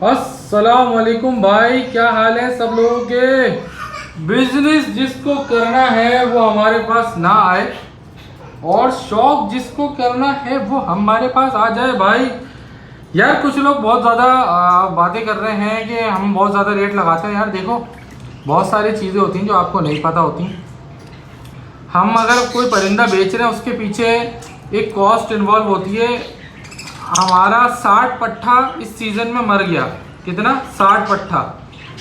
अस्सलाम वालेकुम भाई, क्या हाल है सब लोगों के। बिजनेस जिसको करना है वो हमारे पास ना आए और शौक जिसको करना है वो हमारे पास आ जाए भाई। यार कुछ लोग बहुत ज़्यादा बातें कर रहे हैं कि हम बहुत ज़्यादा रेट लगाते हैं। यार देखो, बहुत सारी चीज़ें होती हैं जो आपको नहीं पता होती। हम अगर कोई परिंदा बेच रहे हैं उसके पीछे एक कॉस्ट इन्वॉल्व होती है। हमारा 60 पट्ठा इस सीज़न में मर गया। कितना? 60 पट्ठा,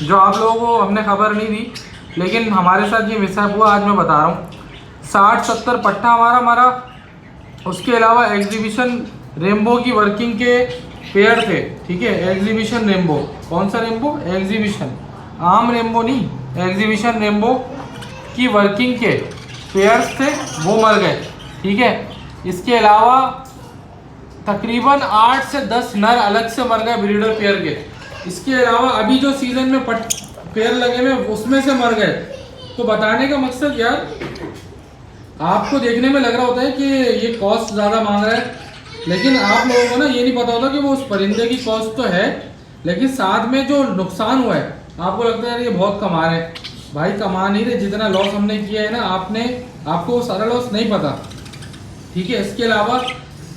जो आप लोगों को हमने खबर नहीं दी, लेकिन हमारे साथ ये मिसहैप हुआ, आज मैं बता रहा हूँ। 60-70 पट्ठा हमारा मरा। उसके अलावा एग्जीबिशन रेम्बो की वर्किंग के पेड़ थे, ठीक है। एग्जीबिशन रेम्बो, कौन सा रेम्बो? एग्जीबिशन, आम रेम्बो नहीं, एग्जीबिशन रेम्बो की वर्किंग के पेयर्स थे, वो मर गए, ठीक है। इसके अलावा तकरीबन 8 से 10 नर अलग से मर गए ब्रीडर पेयर के। इसके अलावा अभी जो सीजन में पेयर लगे हुए उसमें से मर गए। तो बताने का मकसद यार, आपको देखने में लग रहा होता है कि ये कॉस्ट ज़्यादा मांग रहा है, लेकिन आप लोगों को ना ये नहीं पता होता कि वो उस परिंदे की कॉस्ट तो है, लेकिन साथ में जो नुकसान हुआ है आपको लगता है यार ये बहुत कमा रहे हैं। भाई कमा नहीं रहे, जितना लॉस हमने किया है ना, आपको वो सारा लॉस नहीं पता, ठीक है। इसके अलावा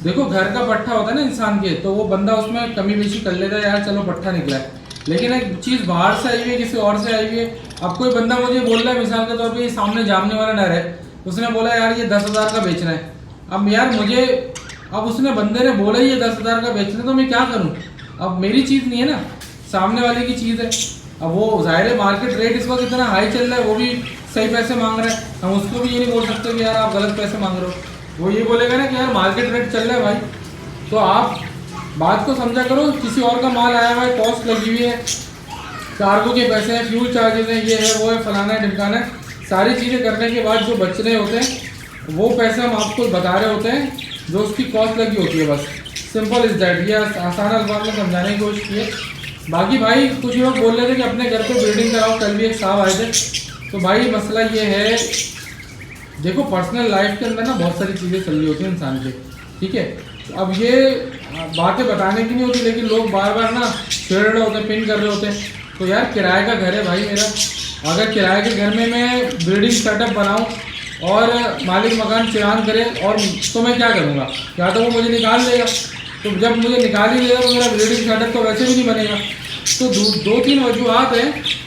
देखो, घर का पट्ठा होता है ना इंसान के, तो वो बंदा उसमें कमी बेशी कर लेता है, यार चलो पट्ठा निकला है। लेकिन एक चीज़ बाहर से आई हुई है, किसी और से आई हुई है। अब कोई बंदा मुझे बोल रहा है मिसाल के तौर पे, सामने जामने वाला नर है, उसने बोला यार ये 10,000 का बेचना है। अब यार अब उसने बंदे ने बोला ये 10,000 का बेचना है, तो मैं क्या करूँ? अब मेरी चीज़ नहीं है ना, सामने वाले की चीज़ है। अब वो जाहिर है मार्केट रेट इस वक्त इतना हाई चल रहा है, वो भी सही पैसे मांग रहा है। हम उसको भी ये नहीं बोल सकते कि यार आप गलत पैसे मांग रहे हो। वो ये बोलेगा ना कि यार मार्केट रेट चल रहा है भाई, तो आप बात को समझा करो। किसी और का माल आया हुआ है, कॉस्ट लगी हुई है, कार्गो के पैसे हैं, फ्यूल चार्जेस हैं, ये है वो है, फलाना है ढिमकाना है। सारी चीज़ें करने के बाद जो बच रहे होते हैं वो पैसे हम आपको बता रहे होते हैं, जो उसकी कॉस्ट लगी होती है। बस सिंपल इज दैट। ये आसान अल्फाज में समझाने की कोशिश की है। बाकी भाई कुछ लोग बोल रहे थे कि अपने घर पे ब्रीडिंग कराओ, कल भी एक साहब आए थे। तो भाई मसला ये है, देखो पर्सनल लाइफ के अंदर ना बहुत सारी चीज़ें चल रही होती हैं इंसान के, ठीक है। तो अब ये बातें बताने की नहीं होती, लेकिन लोग बार बार ना छेड़ रहे होते हैं, पिन कर रहे होते हैं। तो यार किराए का घर है भाई मेरा, अगर किराए के घर में मैं ब्रीडिंग सेटअप बनाऊं और मालिक मकान चलान करे, और तो मैं क्या करूँगा? या तो वो मुझे निकाल देगा, तो जब मुझे निकाल ही देगा तो मेरा ब्रीडिंग सेटअप तो वैसे भी नहीं बनेगा। तो 2-3 वजूहत हैं।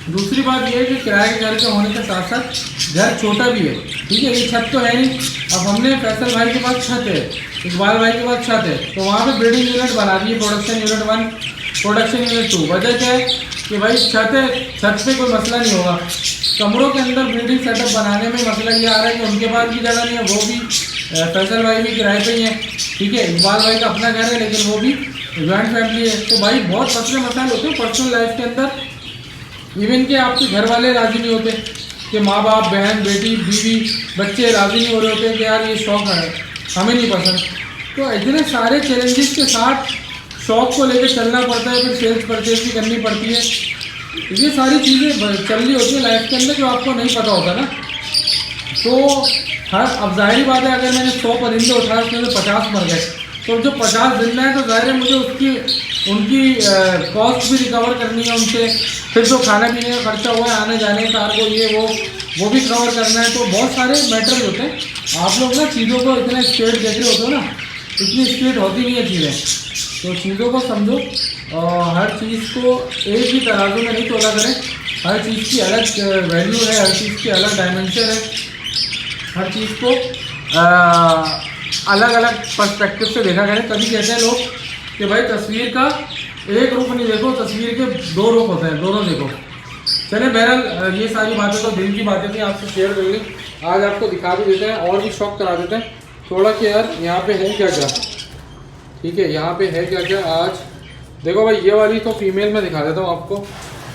दूसरी बात यह है कि किराए के घर के होने के साथ साथ घर छोटा भी है, ठीक है। ये छत तो है नहीं। अब हमने फैसल भाई के पास छत है, इकबाल भाई के पास छत है, तो वहाँ पे ब्रीडिंग यूनिट बना दी है, प्रोडक्शन यूनिट 1, प्रोडक्शन यूनिट 2। वजह क्या है कि भाई छत है, छत पे कोई मसला नहीं होगा। कमरों के अंदर ब्रीडिंग सेटअप बनाने में मसला ये आ रहा है कि उनके पास भी जगह नहीं है, वो भी फैसल भाई भी किराए पे ही है, ठीक है। इकबाल भाई का अपना घर है, लेकिन वो भी जॉइंट फैमिली है। तो भाई बहुत मसले होते हैं पर्सनल लाइफ के अंदर। इवन के आपके घर वाले राज़ी नहीं होते, कि माँ बाप, बहन, बेटी, बीवी, बच्चे राज़ी नहीं हो रहे होते कि यार ये शौक़ है, हमें नहीं पसंद। तो इतने सारे चैलेंजेस के साथ शौक़ को लेकर चलना पड़ता है, फिर सेल्स परचेज भी करनी पड़ती है। ये सारी चीज़ें चल रही होती है लाइफ के अंदर, जो आपको नहीं पता होता ना। तो अब जाहिर बात है, अगर मैंने 100 परिंदे उठाए, उसमें से 50 मर गए, तो जो 50 जिंदा है, तो जाहिर है मुझे उनकी कॉस्ट भी रिकवर करनी है उनसे। फिर जो खाने पीने का खर्चा हुआ है, आने जाने का, कार्गो, ये वो भी कवर करना है। तो बहुत सारे मैटर्स होते हैं। आप लोग ना चीज़ों को इतना स्ट्रेट देख रहे होते हो ना, इतनी स्ट्रेट होती नहीं है चीज़ें। तो चीज़ों को समझो, हर चीज़ को एक ही तराजू में नहीं तोला करें। हर चीज़ की अलग वैल्यू है, हर चीज़ की अलग डायमेंशन है, हर चीज़ को अलग अलग पर्सपेक्टिव से देखा करें। कभी कहते हैं लोग कि भाई तस्वीर का एक रुख नहीं देखो, तस्वीर के 2 रुख होते हैं, दोनों देखो। चले बहरहाल, ये सारी बातें तो दिल की बातें थी, आपसे शेयर कर ली। आज आपको दिखा भी देते हैं और भी शौक करा देते हैं थोड़ा कि यार यहाँ पे है क्या क्या, ठीक है। यहाँ पे है क्या क्या आज देखो भाई। ये वाली तो फीमेल में दिखा देता हूँ आपको।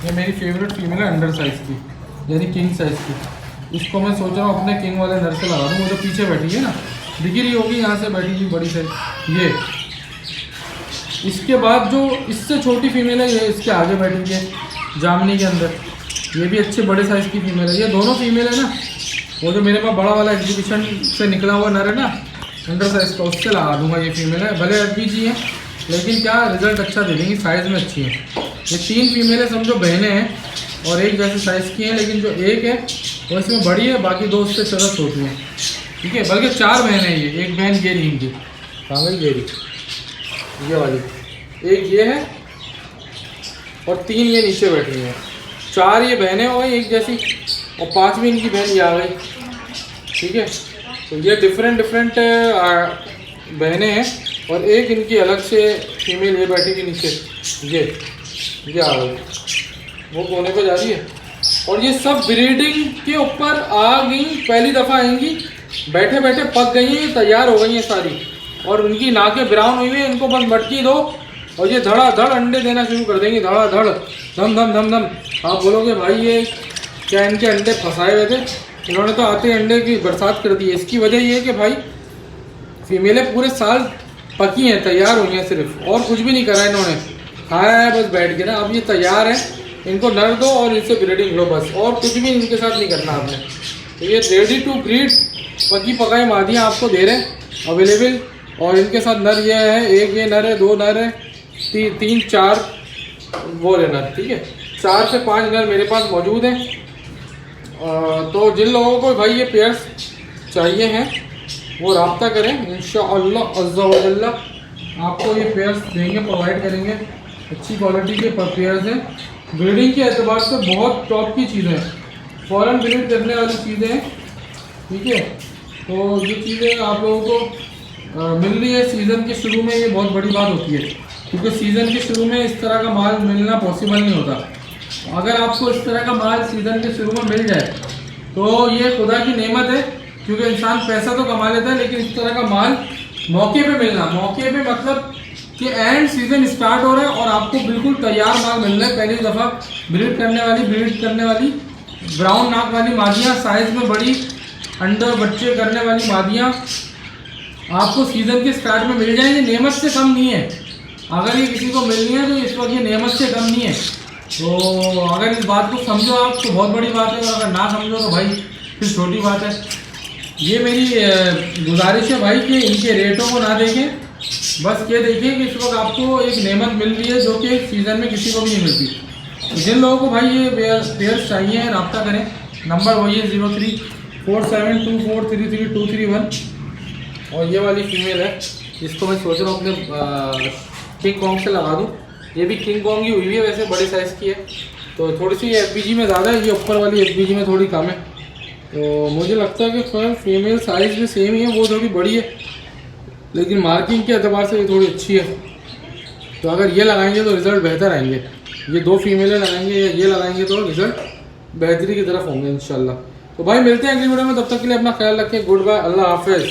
ये मेरी फेवरेट फीमेल है, अंडर साइज़ की, यानी किंग साइज़ की। इसको मैं सोच रहा हूँ अपने किंग वाले नर से लगा दूँ। वो जो पीछे बैठी है ना, दिख रही होगी, यहाँ से बैठी थी बड़ी साइज ये। इसके बाद जो इससे छोटी फीमेल है, ये इसके आगे बैठी है जामनी के अंदर, ये भी अच्छे बड़े साइज़ की फीमेल है। ये दोनों फीमेल है ना, वो जो मेरे पास बड़ा वाला एग्जीबिशन से निकला हुआ नर है ना, अंडर साइज़ का, उससे लगा दूंगा। ये फीमेल है, भले FBG है, लेकिन क्या रिजल्ट अच्छा दे देंगी, साइज़ में अच्छी है। ये 3 फीमेलें समझो बहनें हैं और एक जैसे साइज़ की हैं, लेकिन जो एक है वो इसमें बड़ी है, बाकी 2 उससे ज़्यादा छोटी हैं। ठीक है, बल्कि 4 बहनें हैं। ये एक बहन ये रही इनकी, कहाँ गई, ये वाली, एक ये है और 3 ये नीचे बैठी हैं। 4 ये बहनें हो गई एक जैसी और 5वीं इनकी बहन ये आ गई। ठीक है, तो ये डिफरेंट बहनें हैं और एक इनकी अलग से फीमेल ये बैठी थी नीचे, ये आ गई, वो कोने पे जा रही है। और ये सब ब्रीडिंग के ऊपर आ गई, पहली दफ़ा आएंगी, बैठे बैठे पक गई हैं, तैयार हो गई हैं सारी, और उनकी नाकें ब्राउन हुई हैं। इनको बस मटकी दो और ये धड़ाधड़ अंडे देना शुरू कर देंगी, धड़ाधड़, धम धम धम धम। आप बोलोगे भाई ये क्या इनके अंडे फंसाए हुए थे, इन्होंने तो आते अंडे की बरसात कर दी है। इसकी वजह ये है कि भाई फीमेलें पूरे साल पकी हैं, तैयार हुई हैं सिर्फ, और कुछ भी नहीं करा इन्होंने, खाया है बस बैठ के ना। अब ये तैयार है, इनको नर दो और इनसे ब्रीडिंग लो बस, और कुछ भी इनके साथ नहीं करना आपने। तो ये रेडी टू ब्रीड पकी पकाई मादियाँ आपको दे रहे हैं अवेलेबल। और इनके साथ नर ये है, एक ये नर है, 2 नर है, 3 4 वो है नर। ठीक है, 4 से 5 नर मेरे पास मौजूद हैं। तो जिन लोगों को भाई ये पेयर्स चाहिए हैं वो रब्ता करें, इंशाअल्लाह अज़्ज़ा व जल्ला आपको ये पेयर्स देंगे, प्रोवाइड करेंगे। अच्छी क्वालिटी के पेयर्स हैं, ब्रीडिंग के एतबार से बहुत टॉप की चीज़ें हैं, फ़ौरन ब्रीड करने वाली चीज़ें हैं। ठीक है, तो ये चीज़ें आप लोगों को मिल रही है सीज़न के शुरू में, ये बहुत बड़ी बात होती है, क्योंकि सीज़न के शुरू में इस तरह का माल मिलना पॉसिबल नहीं होता। अगर आपको इस तरह का माल सीज़न के शुरू में मिल जाए तो ये खुदा की नेमत है, क्योंकि इंसान पैसा तो कमा लेता है, लेकिन इस तरह का माल मौके पे मिलना, मौके पे मतलब कि एंड सीज़न स्टार्ट हो रहा है और आपको बिल्कुल तैयार माल मिल रहा है। पहली दफ़ा ब्रीड करने वाली ब्राउन नाक वाली मादियाँ, साइज़ में बड़ी, अंडे बच्चे करने वाली मादियाँ आपको सीज़न के स्टार्ट में मिल जाएंगी। नेमत से कम नहीं है, अगर ये किसी को मिलनी है तो इस वक्त ये नेमत से कम नहीं है। तो अगर इस बात को समझो आप तो बहुत बड़ी बात है, और अगर ना समझो तो भाई फिर छोटी बात है। ये मेरी गुजारिश है भाई कि इनके रेटों को ना देखें, बस ये देखिए कि इस वक्त आपको एक नेमत मिल रही है जो कि सीज़न में किसी को भी नहीं मिलती। तो जिन लोगों को भाई ये पेयर्स चाहिए रब्ता करें, नंबर वही है 034724333231। और ये वाली फीमेल है जिसको मैं सोच रहा हूँ अपने किंग कॉन्ग से लगा दूँ। ये भी किंग कॉन्ग ही हुई है, वैसे बड़े साइज़ की है, तो थोड़ी सी एफबीजी में ज़्यादा है, ये ऊपर वाली एफबीजी में थोड़ी कम है। तो मुझे लगता है कि खैर फीमेल साइज़ भी सेम ही है, वो थोड़ी बड़ी है, लेकिन मार्किंग के एतबार से ये थोड़ी अच्छी है। तो अगर ये लगाएंगे तो रिज़ल्ट बेहतर आएंगे, ये 2 फीमेलें लगाएंगे या ये लगाएंगे तो रिज़ल्ट बेहतरी की तरफ होंगे इंशाल्लाह। तो भाई मिलते हैं अगली वीडियो में, तब तक के लिए अपना ख्याल रखें। गुड बाय, अल्लाह हाफिज़।